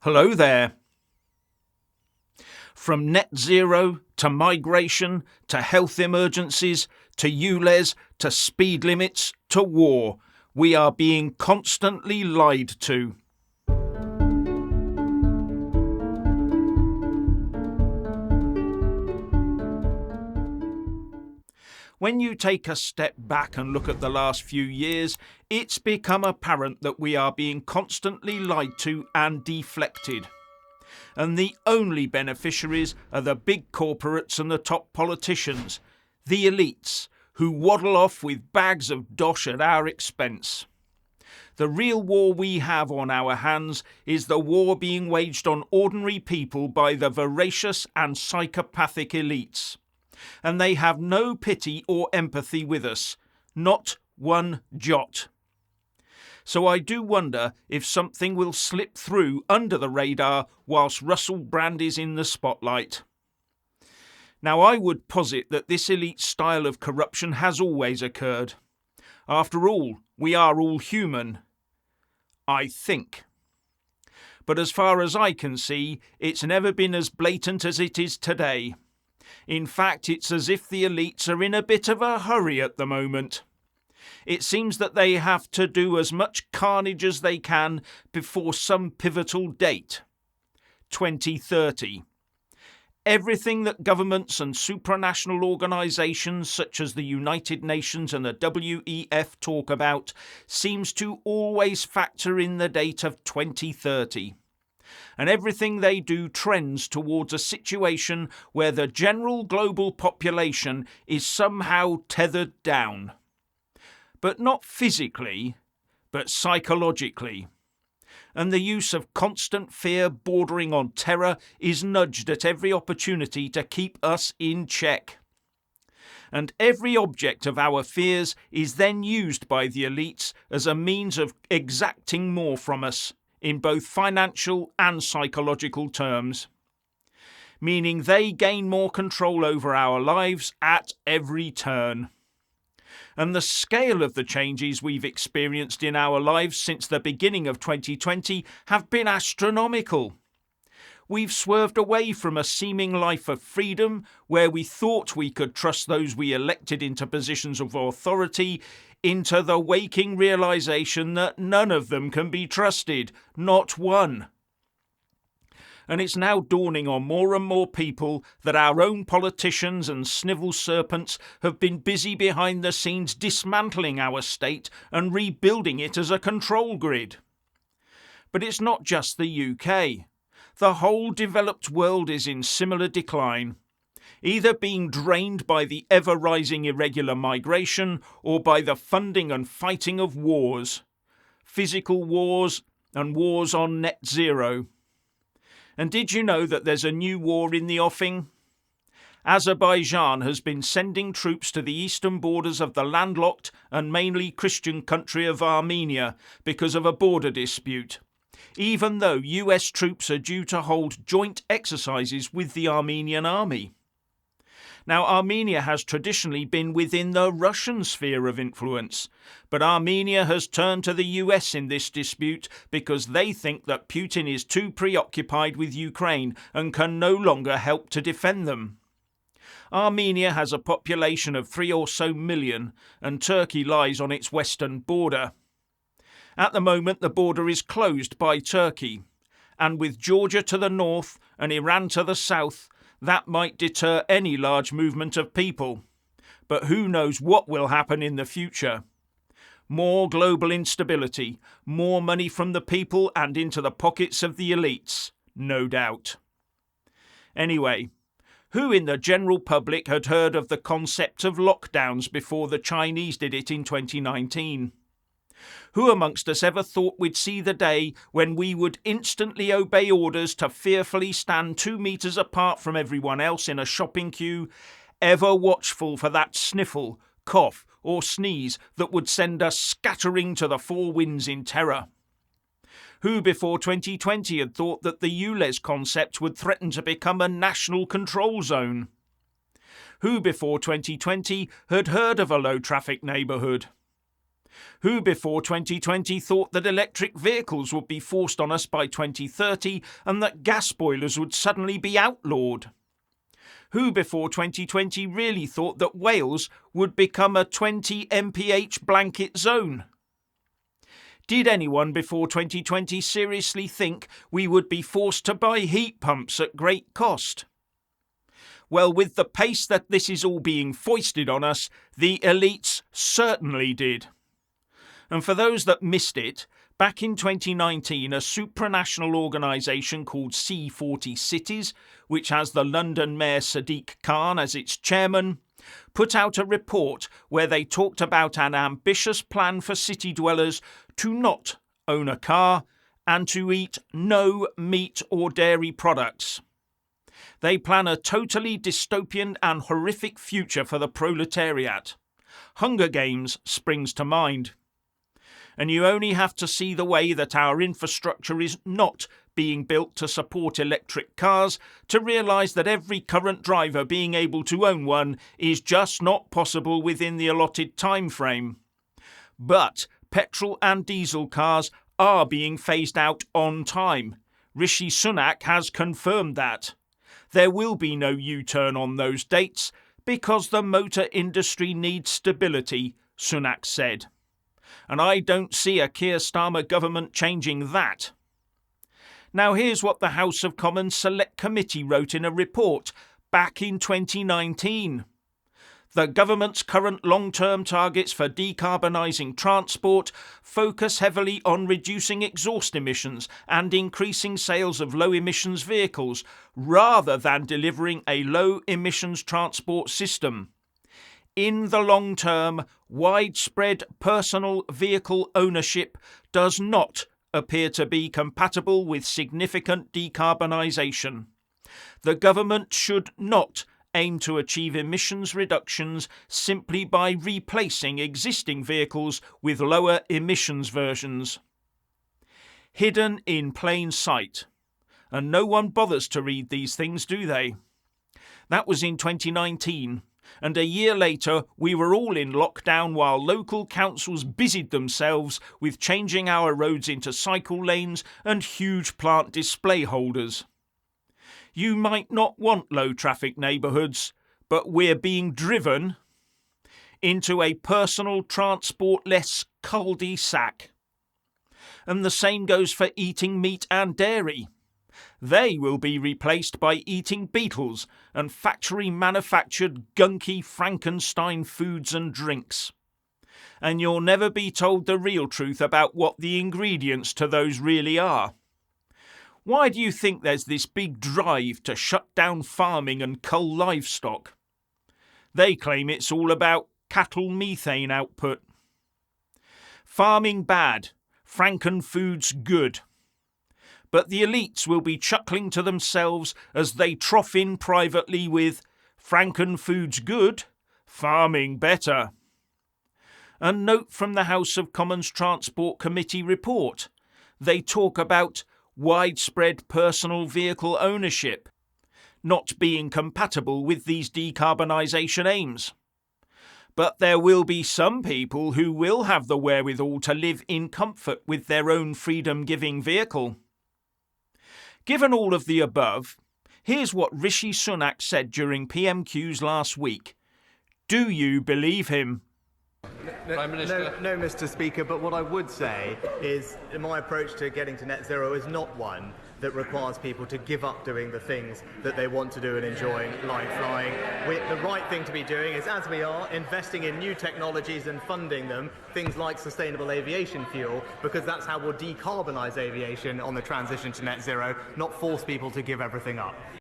Hello there. From net zero to migration to health emergencies to ULEZ to speed limits to war, we are being constantly lied to. When you take a step back and look at the last few years, it's become apparent that we are being constantly lied to and deflected. And the only beneficiaries are the big corporates and the top politicians, the elites, who waddle off with bags of dosh at our expense. The real war we have on our hands is the war being waged on ordinary people by the voracious and psychopathic elites. And they have no pity or empathy with us, not one jot. So I do wonder if something will slip through under the radar whilst Russell Brand is in the spotlight. Now, I would posit that this elite style of corruption has always occurred. After all, we are all human. I think. But as far as I can see, it's never been as blatant as it is today. In fact, it's as if the elites are in a bit of a hurry at the moment. It seems that they have to do as much carnage as they can before some pivotal date, 2030. Everything that governments and supranational organisations such as the United Nations and the WEF talk about seems to always factor in the date of 2030. And everything they do trends towards a situation where the general global population is somehow tethered down. But not physically, but psychologically. And the use of constant fear bordering on terror is nudged at every opportunity to keep us in check. And every object of our fears is then used by the elites as a means of exacting more from us, in both financial and psychological terms. Meaning they gain more control over our lives at every turn. And the scale of the changes we've experienced in our lives since the beginning of 2020 have been astronomical. We've swerved away from a seeming life of freedom where we thought we could trust those we elected into positions of authority into the waking realisation that none of them can be trusted, not one. And it's now dawning on more and more people that our own politicians and snivel serpents have been busy behind the scenes dismantling our state and rebuilding it as a control grid. But it's not just the UK. The whole developed world is in similar decline, either being drained by the ever-rising irregular migration or by the funding and fighting of wars, physical wars and wars on net zero. And did you know that there's a new war in the offing? Azerbaijan has been sending troops to the eastern borders of the landlocked and mainly Christian country of Armenia because of a border dispute, even though US troops are due to hold joint exercises with the Armenian army. Now, Armenia has traditionally been within the Russian sphere of influence, but Armenia has turned to the US in this dispute because they think that Putin is too preoccupied with Ukraine and can no longer help to defend them. Armenia has a population of 3 or so million, and Turkey lies on its western border. At the moment, the border is closed by Turkey, and with Georgia to the north and Iran to the south, that might deter any large movement of people. But who knows what will happen in the future? More global instability, more money from the people and into the pockets of the elites, no doubt. Anyway, who in the general public had heard of the concept of lockdowns before the Chinese did it in 2019? Who amongst us ever thought we'd see the day when we would instantly obey orders to fearfully stand 2 meters apart from everyone else in a shopping queue, ever watchful for that sniffle, cough or sneeze that would send us scattering to the four winds in terror? Who before 2020 had thought that the ULEZ concept would threaten to become a national control zone? Who before 2020 had heard of a low-traffic neighbourhood? Who before 2020 thought that electric vehicles would be forced on us by 2030 and that gas boilers would suddenly be outlawed? Who before 2020 really thought that Wales would become a 20 mph blanket zone? Did anyone before 2020 seriously think we would be forced to buy heat pumps at great cost? Well, with the pace that this is all being foisted on us, the elites certainly did. And for those that missed it, back in 2019, a supranational organisation called C40 Cities, which has the London Mayor Sadiq Khan as its chairman, put out a report where they talked about an ambitious plan for city dwellers to not own a car and to eat no meat or dairy products. They plan a totally dystopian and horrific future for the proletariat. Hunger Games springs to mind. And you only have to see the way that our infrastructure is not being built to support electric cars to realise that every current driver being able to own one is just not possible within the allotted time frame. But petrol and diesel cars are being phased out on time. Rishi Sunak has confirmed that. There will be no U-turn on those dates because the motor industry needs stability, Sunak said. And I don't see a Keir Starmer government changing that. Now here's what the House of Commons Select Committee wrote in a report back in 2019. The government's current long-term targets for decarbonising transport focus heavily on reducing exhaust emissions and increasing sales of low-emissions vehicles, rather than delivering a low-emissions transport system. In the long term, widespread personal vehicle ownership does not appear to be compatible with significant decarbonisation. The government should not aim to achieve emissions reductions simply by replacing existing vehicles with lower emissions versions. Hidden in plain sight. And no one bothers to read these things, do they? That was in 2019. And a year later, we were all in lockdown while local councils busied themselves with changing our roads into cycle lanes and huge plant display holders. You might not want low-traffic neighbourhoods, but we're being driven into a personal transport-less cul-de-sac. And the same goes for eating meat and dairy. They will be replaced by eating beetles and factory-manufactured gunky Frankenstein foods and drinks. And you'll never be told the real truth about what the ingredients to those really are. Why do you think there's this big drive to shut down farming and cull livestock? They claim it's all about cattle methane output. Farming bad, Frankenfoods good. But the elites will be chuckling to themselves as they trough in privately with Frankenfoods good, farming better. A note from the House of Commons Transport Committee report. They talk about widespread personal vehicle ownership not being compatible with these decarbonisation aims. But there will be some people who will have the wherewithal to live in comfort with their own freedom-giving vehicle. Given all of the above, here's what Rishi Sunak said during PMQs last week. Do you believe him? Prime Minister. No, Mr. Speaker, but what I would say is my approach to getting to net zero is not one that requires people to give up doing the things that they want to do and enjoying, like flying. The right thing to be doing is, as we are, investing in new technologies and funding them, things like sustainable aviation fuel, because that's how we'll decarbonise aviation on the transition to net zero, not force people to give everything up.